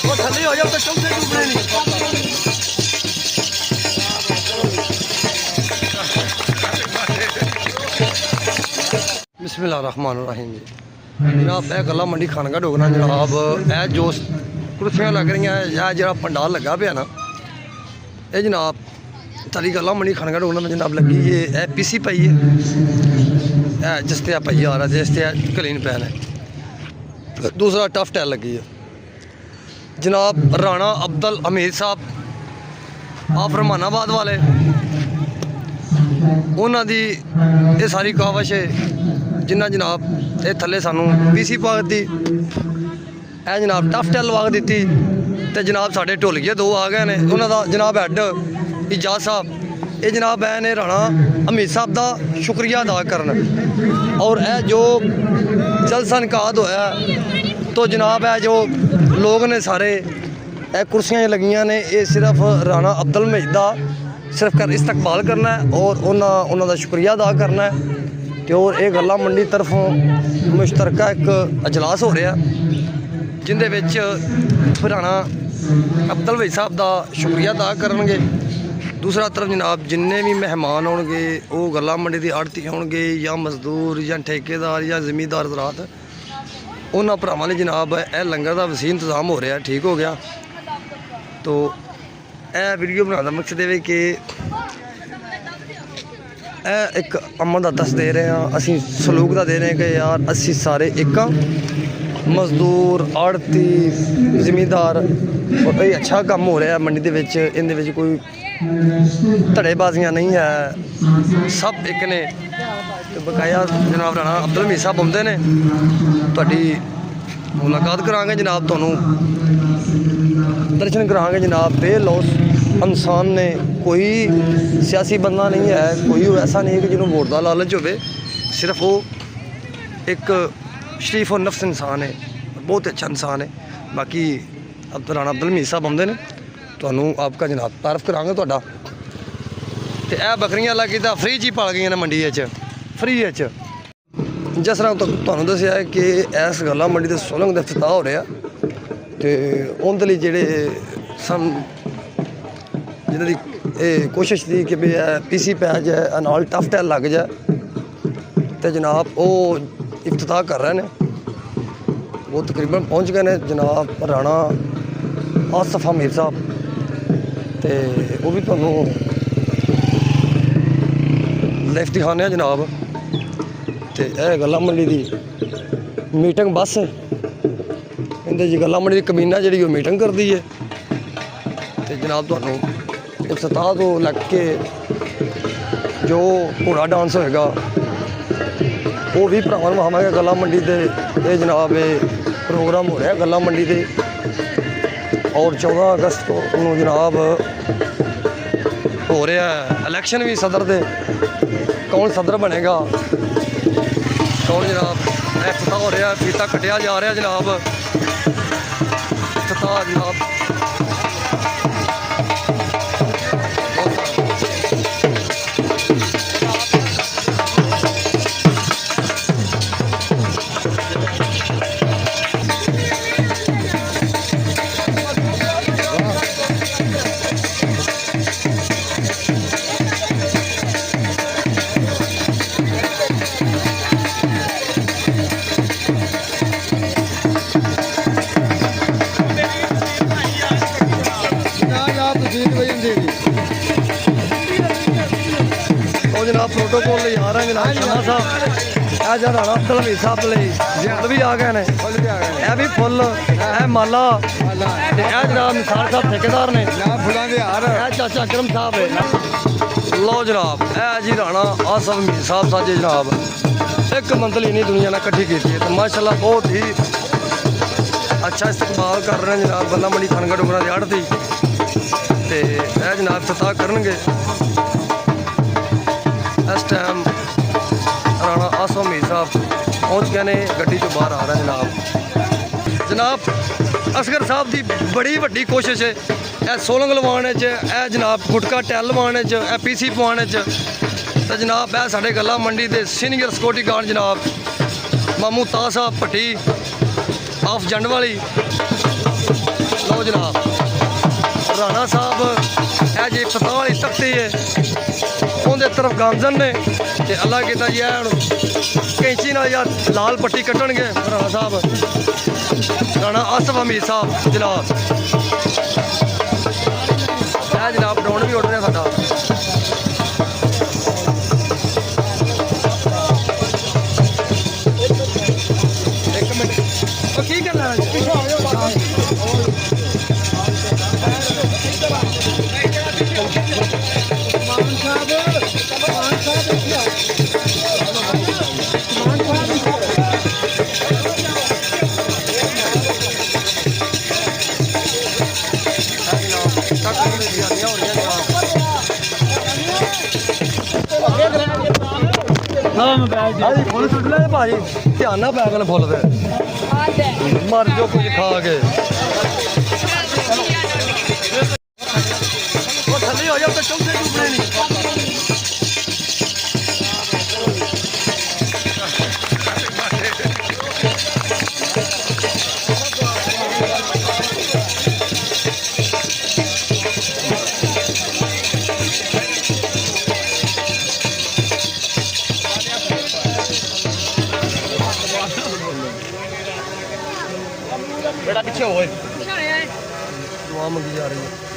वो थल्ले हो जाओ तो चौथे डूबने नहीं। बिस्मिल्लाहिर्रहमानिर्रहीम जी जनाब, यह गला मंडी खानका डोगरा जनाब, यह जो कुर्सियां लग रही हैं, यह जो पंडाल लगा पे ना, ये जनाब सारी गला मंडी खानका डोगरा में जनाब लगी है। यह पीसी पाई है, जिस ते पाई आ रहा है, जिस ते क्लीन पैन है। दूसरा टफ टैल लगी है जनाब, राणा अब्दुल हमीद साहब आप रमानाबाद वाले, उन्होंने ये सारी कावश है जिन्हें जनाब ये थले सानू पीसी पा दी, है जनाब टफ टैल वाग दी। तो जनाब साढ़े ढोलिए दो आ गए ने, उन्होंने जनाब हैड इजाज साहब, ये जनाब है ने राणा हमीद साहब का शुक्रिया अदा करना। और यह जो जलसा इनकाद होया तो जनाब है जो लोग ने सारे यह कुर्सियाँ लगियां ने, ये सिर्फ राणा अब्दुल हमीद का सिर्फ कर इस्तकबाल करना है और उन्होंने शुक्रिया अदा करना है। तो और ये गला मंडी तरफों मुश्तरका एक अजलास हो रहा जिंदे विच राणा अब्दुल हमीद साहब का शुक्रिया अदा करेंगे। दूसरा तरफ जनाब जिन्ने भी मेहमान होंगे वो गला मंडी की आड़ती होंगे या मजदूर या ठेकेदार या जमींदार हज़रात, उन्होंने भरावां लई जनाब यह लंगर का वसी इंतजाम हो रहा, ठीक हो गया। तो यह वीडियो बनाने का मकसद है कि एक अमन का दस दे रहे हैं, असी सलूक का दे रहे हैं कि यार असी सारे एक मजदूर आड़ती जिमीदार, और ये अच्छा काम हो रहा है मंडी के विच, इहदे विच कोई धड़ेबाजियां नहीं है, सब एक ने। तो बकाया जनाब राणा अब्दुल हमीद साहब आउंदे ने, तुहाडी मुलाकात करांगे जनाब, तुहानूं दर्शन करांगे जनाब। बेलौस इंसान ने, कोई सियासी बंदा नहीं है, कोई ऐसा नहीं है कि जिन्होंने वोट का लालच हो, सिर्फ वो एक शरीफ और नफ्स इंसान है, बहुत अच्छा इंसान है। बाकी अब राणा अब्दुल हमीद साहब आउंदे ने, तुहानूं आपका जनाब तारफ करांगे तुहाडा। ते यह बकरियां लगी तो फ्री च ही पल गई ने मंडी फ्री जिस तरह तुहानूं दस्सिया है कि इस गला मंडी के सोलंग का इफ्तिताह हो रहा, तो उनके लिए जेडे सन जिन्होंने कोशिश थी कि भी पीसी पै जाए, नाल टफ टैल लग जाए, तो जनाब वो इफ्तिताह कर रहे हैं। वो तकरीबन पहुँच गए हैं जनाब राणा आसिफ हमीद साहब, तो वो भी तुहानूं लाइफ दिखाने जनाब। तो यह गला मंडी की मीटिंग बस है, इंदे जी गला मंडी की कमीना जी मीटिंग करती है। तो जनाब तुहानूं इफ्तिताह तो लग के जो घोड़ा डांस होएगा वो भी भरावां नूं विखावांगे गला मंडी के। ये जनाब ये प्रोग्राम हो रहा गला मंडी के, और 14 अगस्त को जनाब हो रहा है इलैक्शन भी सदर दे, कौन सदर बनेगा कौन जनाब। इफ्तिताह हो रहा, फीता कटिया जा रहा जनाब, इफ्तिताह जनाब। जनाब प्रोटोकॉल ले आ रहे हैं जनाब शाह साहब, यह जो राणा अब्दुल हमीद साहब फुल भी आ गए हैं, यह भी फुल है माला, यह जनाब निसार साहब ठेकेदार ने, यह चाचा अकरम साहब है। लो जनाब यह जी राणा आसिफ हमीद साहब साजे जनाब एक मंजिल इन्हीं दुनिया ने कट्ठी की है, तो माशाल्लाह बहुत ही अच्छा इस्तकबाल कर रहे हैं जनाब गला मंडी खानका डोगरा की आड़ती। तो यह जनाब इफ्तिताह करनगे इस टाइम राणा आसिफ हमीद साहब पहुँच गए ने, गड्डी चो बाहर आ रहा है जनाब असगर साहब की बड़ी वड्डी कोशिश है यह सोलंग लवाने जनाब गुटका टैल लवाने पीसी पवाने तो जनाब यह साढ़े गला मंडी के सीनियर सिक्योरिटी गार्ड जनाब मामू ताज साहब भट्टी ऑफ जंड वाली ਲਓ ਜਨਾਬ ਰਾਣਾ ਸਾਹਿਬ ਇਹ ਜੀ ਫਤਿਹ ਵਾਲੀ ਤਖਤੀ ਹੈ ਉਹਦੇ ਤਰਫ ਗਾਮਜ਼ਨ ਨੇ ਤੇ ਅੱਲਾ ਕੀਤਾ ਜੀ ਇਹ ਹੁਣ ਕੈਂਚੀ ਨਾਲ ਜਾਂ ਲਾਲ ਪੱਟੀ ਕੱਟਣਗੇ ਰਾਣਾ ਸਾਹਿਬ ਰਾਣਾ ਆਸਫ ਹਮੀਦ ਸਾਹਿਬ ਜਨਾਬ ਇਹ ਜਨਾਬ ਡਰੋਨ ਵੀ ਉੱਡ ਰਿਹਾ ਸਾਡਾ ਇੱਕ ਮਿੰਟ ਉਹ ਕੀ ਕਰਨਾ ਫੁੱਲ ਸੁੱਟ ਲੈ ਭਾਜੀ ਧਿਆਨ ਨਾਲ ਪੈਗਲ ਫੁੱਲ ਦੇ ਮਰ ਜੋ ਕੁਝ ਖਾ ਕੇ ਉਹ ਥੱਲੇ ਹੋ ਜਾ ਤੇ ਚੌਥੇ ਡੁੱਬਣੇ ਨਹੀਂ बेटा पीछे हो दुआ मंगी जा रही है